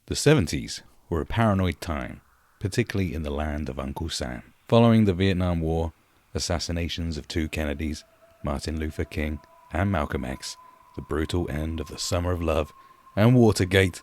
The 70s were a paranoid time, particularly in the land of Uncle Sam. Following the Vietnam War, assassinations of two Kennedys, Martin Luther King and Malcolm X, the brutal end of the Summer of Love, and Watergate,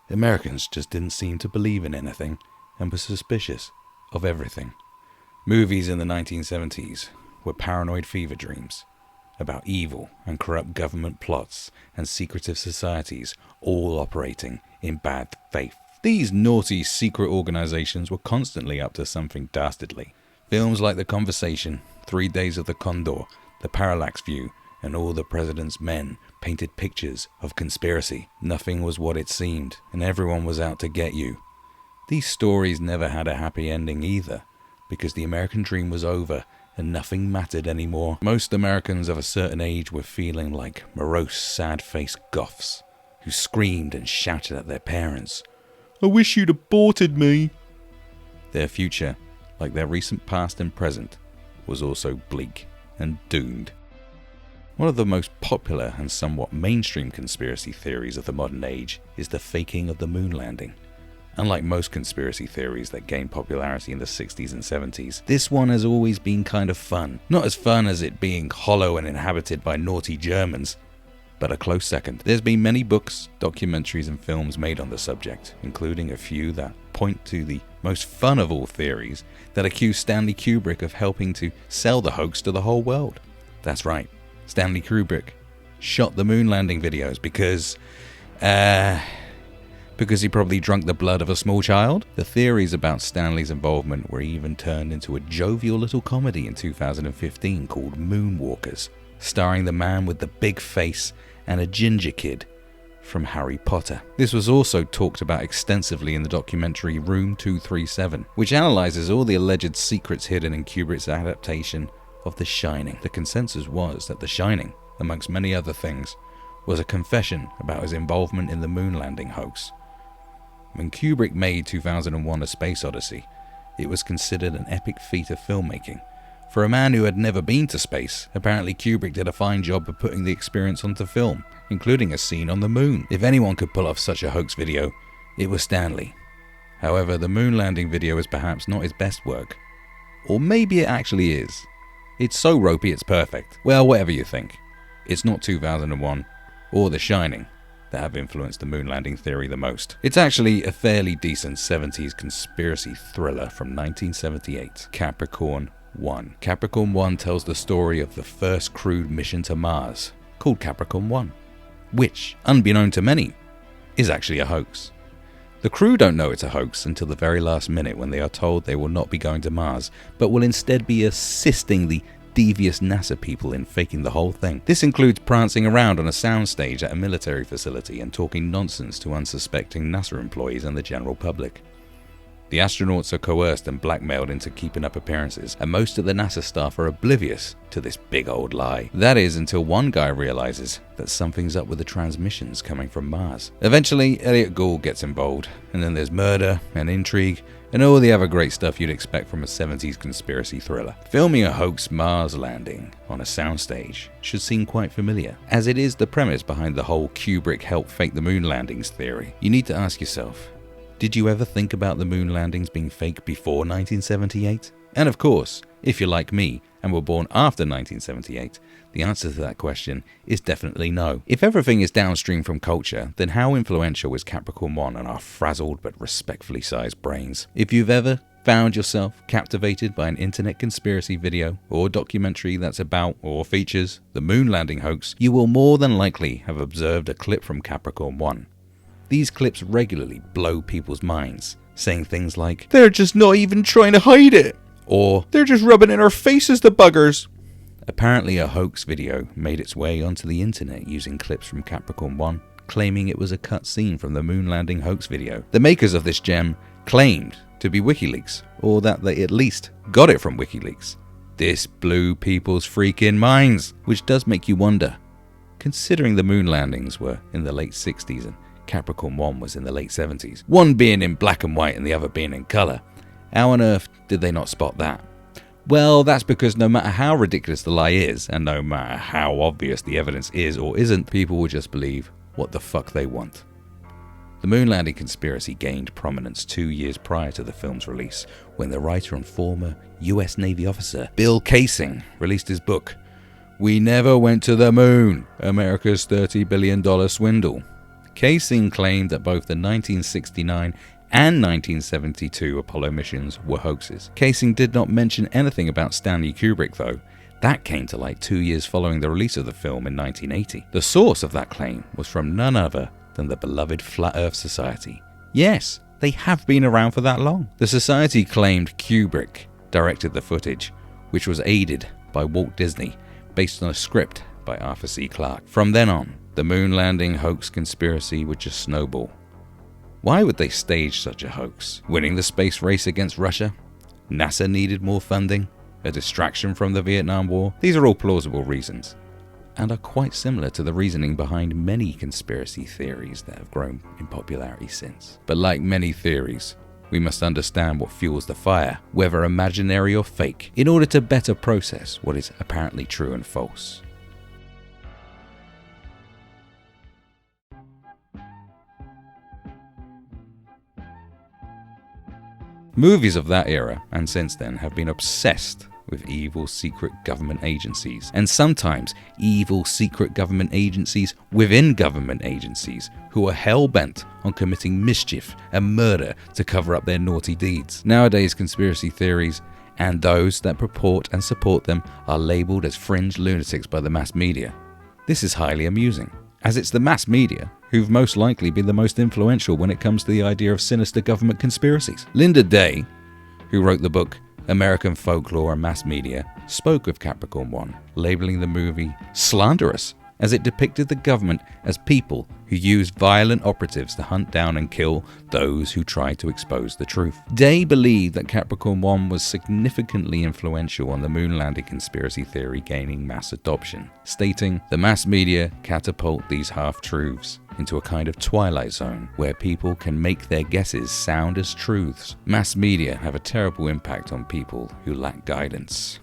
Americans just didn't seem to believe in anything and were suspicious of everything. Movies in the 1970s were paranoid fever dreams about evil and corrupt government plots and secretive societies all operating in bad faith. These naughty secret organizations were constantly up to something dastardly. Films like The Conversation, 3 Days of the Condor, The Parallax View, and All the President's Men painted pictures of conspiracy. Nothing was what it seemed, and everyone was out to get you. These stories never had a happy ending either, because the American dream was over and nothing mattered anymore. Most Americans of a certain age were feeling like morose, sad-faced goths who screamed and shouted at their parents, "I wish you'd aborted me." Their future, like their recent past and present, was also bleak and doomed. One of the most popular and somewhat mainstream conspiracy theories of the modern age is the faking of the moon landing. Unlike most conspiracy theories that gained popularity in the 60s and 70s, this one has always been kind of fun. Not as fun as it being hollow and inhabited by naughty Germans, but a close second. There's been many books, documentaries and films made on the subject, including a few that point to the most fun of all theories that accuse Stanley Kubrick of helping to sell the hoax to the whole world. That's right, Stanley Kubrick shot the moon landing videos because he probably drank the blood of a small child? The theories about Stanley's involvement were even turned into a jovial little comedy in 2015 called Moonwalkers, starring the man with the big face and a ginger kid from Harry Potter. This was also talked about extensively in the documentary Room 237, which analyzes all the alleged secrets hidden in Kubrick's adaptation of The Shining. The consensus was that The Shining, amongst many other things, was a confession about his involvement in the moon landing hoax. When Kubrick made 2001: A Space Odyssey, it was considered an epic feat of filmmaking. For a man who had never been to space, apparently Kubrick did a fine job of putting the experience onto film, including a scene on the moon. If anyone could pull off such a hoax video, it was Stanley. However, the moon landing video is perhaps not his best work. Or maybe it actually is. It's so ropey it's perfect. Well, whatever you think. It's not 2001 or The Shining that have influenced the moon landing theory the most. It's actually a fairly decent 70s conspiracy thriller from 1978, Capricorn 1. Capricorn 1 tells the story of the first crewed mission to Mars, called Capricorn 1, which, unbeknown to many, is actually a hoax. The crew don't know it's a hoax until the very last minute when they are told they will not be going to Mars, but will instead be assisting the devious NASA people in faking the whole thing. This includes prancing around on a soundstage at a military facility and talking nonsense to unsuspecting NASA employees and the general public. The astronauts are coerced and blackmailed into keeping up appearances, and most of the NASA staff are oblivious to this big old lie. That is, until one guy realizes that something's up with the transmissions coming from Mars. Eventually, Elliot Gould gets involved, and then there's murder and intrigue, and all the other great stuff you'd expect from a 70s conspiracy thriller. Filming a hoax Mars landing on a soundstage should seem quite familiar, as it is the premise behind the whole Kubrick helped fake the moon landings theory. You need to ask yourself, did you ever think about the moon landings being fake before 1978? And of course, if you're like me and were born after 1978, the answer to that question is definitely no. If everything is downstream from culture, then how influential is Capricorn 1 on our frazzled but respectfully sized brains? If you've ever found yourself captivated by an internet conspiracy video or documentary that's about or features the moon landing hoax, you will more than likely have observed a clip from Capricorn 1. These clips regularly blow people's minds, saying things like, "They're just not even trying to hide it," or "They're just rubbing it in our faces, the buggers." Apparently a hoax video made its way onto the internet using clips from Capricorn 1, claiming it was a cut scene from the moon landing hoax video. The makers of this gem claimed to be WikiLeaks, or that they at least got it from WikiLeaks. This blew people's freaking minds, which does make you wonder, considering the moon landings were in the late 60s and Capricorn 1 was in the late 70s, one being in black and white and the other being in colour. How on earth did they not spot that? Well, that's because no matter how ridiculous the lie is, and no matter how obvious the evidence is or isn't, people will just believe what the fuck they want. The moon landing conspiracy gained prominence 2 years prior to the film's release, when the writer and former US Navy officer Bill Kaysing released his book, We Never Went to the Moon, America's $30 billion Swindle. Kaysing claimed that both the 1969 and 1972 Apollo missions were hoaxes. Kaysing did not mention anything about Stanley Kubrick, though. That came to light 2 years following the release of the film in 1980. The source of that claim was from none other than the beloved Flat Earth Society. Yes, they have been around for that long. The society claimed Kubrick directed the footage, which was aided by Walt Disney, based on a script by Arthur C. Clarke. From then on, the moon landing hoax conspiracy would just snowball. Why would they stage such a hoax? Winning the space race against Russia? NASA needed more funding? A distraction from the Vietnam War? These are all plausible reasons, and are quite similar to the reasoning behind many conspiracy theories that have grown in popularity since. But like many theories, we must understand what fuels the fire, whether imaginary or fake, in order to better process what is apparently true and false. Movies of that era and since then have been obsessed with evil secret government agencies, and sometimes evil secret government agencies within government agencies who are hell-bent on committing mischief and murder to cover up their naughty deeds. Nowadays, conspiracy theories and those that purport and support them are labelled as fringe lunatics by the mass media. This is highly amusing, as it's the mass media who've most likely been the most influential when it comes to the idea of sinister government conspiracies. Linda Day, who wrote the book American Folklore and Mass Media, spoke of Capricorn 1, labeling the movie slanderous, as it depicted the government as people who used violent operatives to hunt down and kill those who tried to expose the truth. Day believed that Capricorn 1 was significantly influential on the moon landing conspiracy theory gaining mass adoption, stating, "The mass media catapult these half-truths into a kind of twilight zone where people can make their guesses sound as truths. Mass media have a terrible impact on people who lack guidance."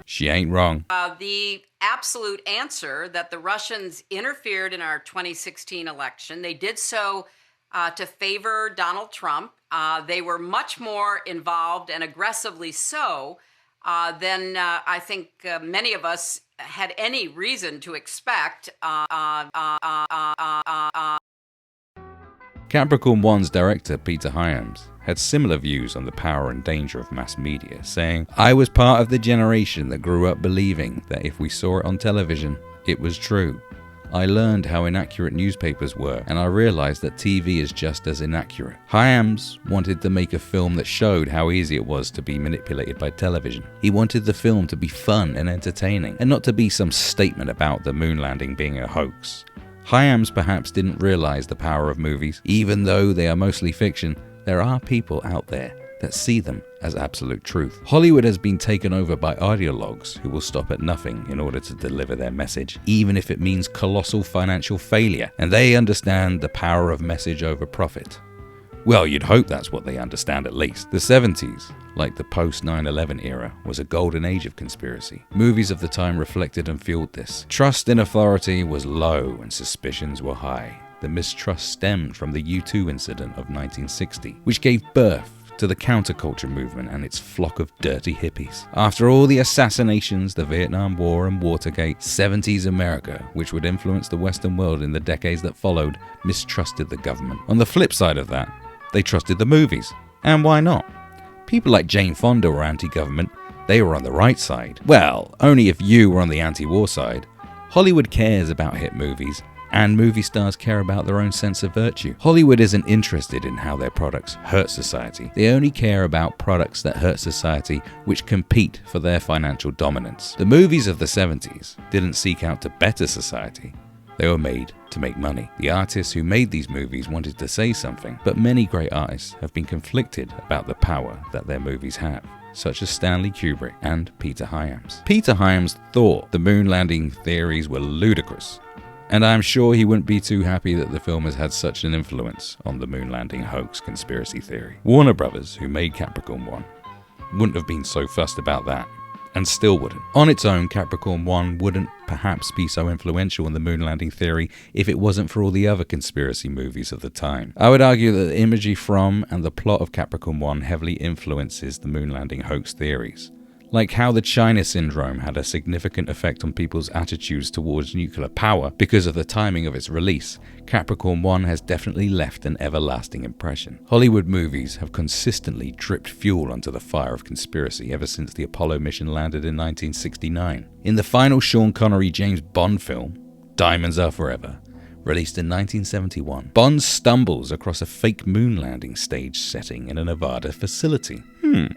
She ain't wrong. The absolute answer that the Russians interfered in our 2016 election. They did so to favor Donald Trump. They were much more involved, and aggressively so, than I think many of us had any reason to expect. Capricorn 1's director, Peter Hyams, had similar views on the power and danger of mass media, saying, "I was part of the generation that grew up believing that if we saw it on television, it was true. I learned how inaccurate newspapers were, and I realized that TV is just as inaccurate." Hyams wanted to make a film that showed how easy it was to be manipulated by television. He wanted the film to be fun and entertaining, and not to be some statement about the moon landing being a hoax. Hyams perhaps didn't realize the power of movies. Even though they are mostly fiction, there are people out there that see them as absolute truth. Hollywood has been taken over by ideologues who will stop at nothing in order to deliver their message, even if it means colossal financial failure, and they understand the power of message over profit. Well, you'd hope that's what they understand at least. The 70s, like the post-9/11 era, was a golden age of conspiracy. Movies of the time reflected and fueled this. Trust in authority was low and suspicions were high. The mistrust stemmed from the U2 incident of 1960, which gave birth to the counterculture movement and its flock of dirty hippies. After all the assassinations, the Vietnam War and Watergate, 70s America, which would influence the Western world in the decades that followed, mistrusted the government. On the flip side of that, they trusted the movies. And why not? People like Jane Fonda were anti-government. They were on the right side. Well, only if you were on the anti-war side. Hollywood cares about hit movies, and movie stars care about their own sense of virtue. Hollywood isn't interested in how their products hurt society. They only care about products that hurt society, which compete for their financial dominance. The movies of the 70s didn't seek out to better society. They were made to make money. The artists who made these movies wanted to say something, but many great artists have been conflicted about the power that their movies have, such as Stanley Kubrick and Peter Hyams. Peter Hyams thought the moon landing theories were ludicrous, and I'm sure he wouldn't be too happy that the film has had such an influence on the moon landing hoax conspiracy theory. Warner Brothers, who made Capricorn 1, wouldn't have been so fussed about that. and still wouldn't. On its own, Capricorn 1 wouldn't perhaps be so influential in the moon landing theory if it wasn't for all the other conspiracy movies of the time. I would argue that the imagery from and the plot of Capricorn 1 heavily influences the moon landing hoax theories. Like how the China syndrome had a significant effect on people's attitudes towards nuclear power because of the timing of its release, Capricorn 1 has definitely left an everlasting impression. Hollywood movies have consistently dripped fuel onto the fire of conspiracy ever since the Apollo mission landed in 1969. In the final Sean Connery James Bond film, Diamonds Are Forever, released in 1971, Bond stumbles across a fake moon landing stage setting in a Nevada facility.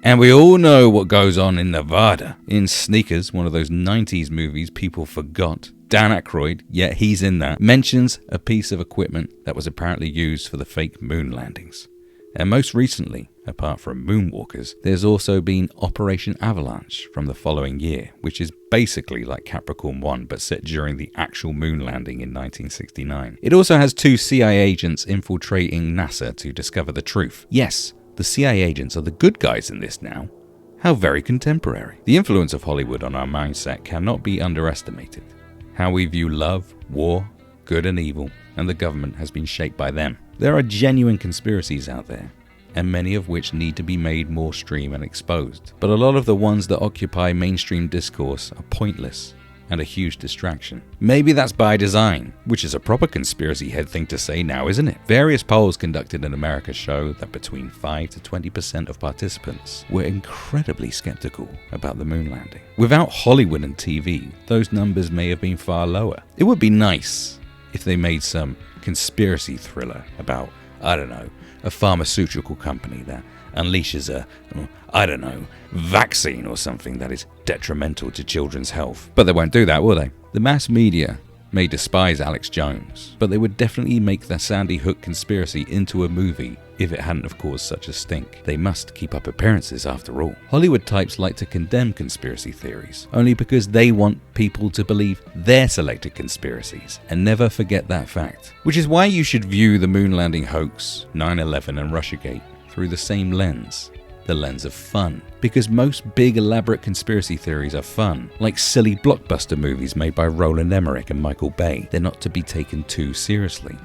And we all know what goes on in Nevada. In Sneakers, one of those 90s movies people forgot, Dan Aykroyd, yet he's in that, mentions a piece of equipment that was apparently used for the fake moon landings. And most recently, apart from moonwalkers, there's also been Operation Avalanche from the following year, which is basically like Capricorn 1 but set during the actual moon landing in 1969. It also has 2 CIA agents infiltrating NASA to discover the truth. Yes, the CIA agents are the good guys in this now. How very contemporary. The influence of Hollywood on our mindset cannot be underestimated. How we view love, war, good and evil, and the government has been shaped by them. There are genuine conspiracies out there, and many of which need to be made more stream and exposed. But a lot of the ones that occupy mainstream discourse are pointless and a huge distraction. Maybe that's by design, which is a proper conspiracy head thing to say now, isn't it? Various polls conducted in America show that between 5 to 20% of participants were incredibly skeptical about the moon landing. Without Hollywood and TV, those numbers may have been far lower. It would be nice if they made some conspiracy thriller about, I don't know, a pharmaceutical company that unleashes a, vaccine or something that is detrimental to children's health. But they won't do that, will they? The mass media may despise Alex Jones, but they would definitely make the Sandy Hook conspiracy into a movie if it hadn't have caused such a stink. They must keep up appearances after all. Hollywood types like to condemn conspiracy theories, only because they want people to believe their selected conspiracies, and never forget that fact. Which is why you should view the moon landing hoax, 9/11 and Russiagate through the same lens. The lens of fun. Because most big elaborate conspiracy theories are fun, like silly blockbuster movies made by Roland Emmerich and Michael Bay. They're not to be taken too seriously.